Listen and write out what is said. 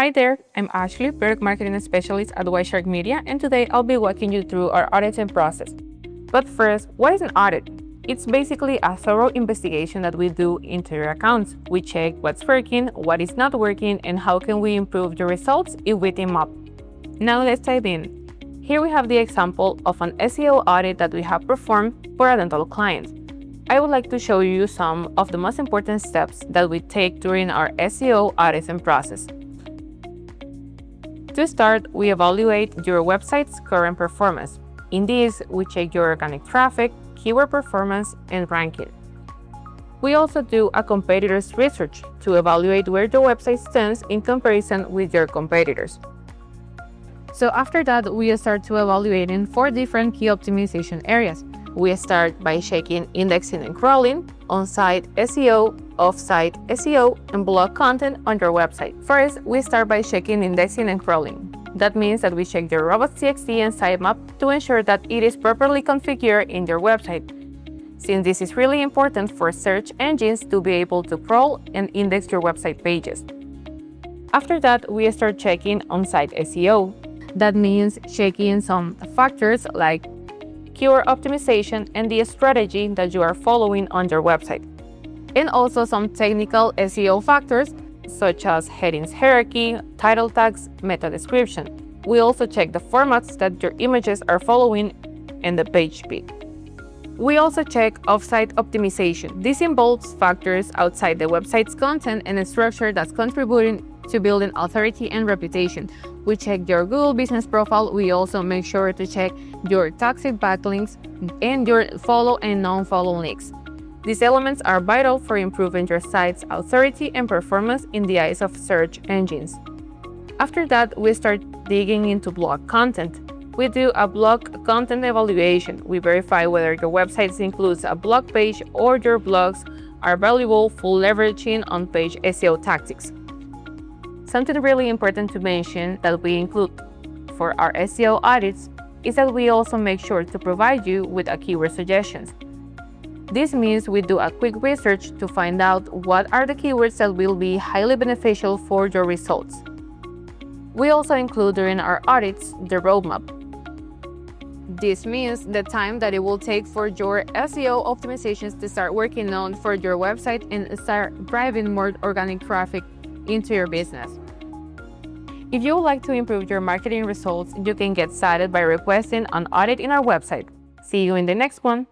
Hi there, I'm Ashley, Product Marketing Specialist at Whiteshark Media, and today I'll be walking you through our auditing process. But first, what is an audit? It's basically a thorough investigation that we do into your accounts. We check what's working, what is not working, and how can we improve the results if we team up. Now let's dive in. Here we have the example of an SEO audit that we have performed for a dental client. I would like to show you some of the most important steps that we take during our SEO auditing process. To start, we evaluate your website's current performance. In this, we check your organic traffic, keyword performance, and ranking. We also do a competitors research to evaluate where your website stands in comparison with your competitors. So after that, we start to evaluating 4 different key optimization areas. We start by checking indexing and crawling, on-site SEO, off-site SEO, and blog content on your website. First, we start by checking indexing and crawling. That means that we check your robots.txt and sitemap to ensure that it is properly configured in your website, since this is really important for search engines to be able to crawl and index your website pages. After that, we start checking on-site SEO. That means checking some factors like keyword optimization and the strategy that you are following on your website, and also some technical SEO factors such as headings hierarchy, title tags, meta description. We also check the formats that your images are following and the page speed. We also check off-site optimization. This involves factors outside the website's content and structure that's contributing to building authority and reputation. We check your Google business profile. We also make sure to check your toxic backlinks and your follow and non-follow links. These elements are vital for improving your site's authority and performance in the eyes of search engines. After that, we start digging into blog content. We do a blog content evaluation. We verify whether your website includes a blog page or your blogs are valuable for leveraging on-page SEO tactics. Something really important to mention that we include for our SEO audits is that we also make sure to provide you with a keyword suggestions. This means we do a quick research to find out what are the keywords that will be highly beneficial for your results. We also include during our audits the roadmap. This means the time that it will take for your SEO optimizations to start working on for your website and start driving more organic traffic into your business. If you would like to improve your marketing results, you can get started by requesting an audit in our website. See you in the next one.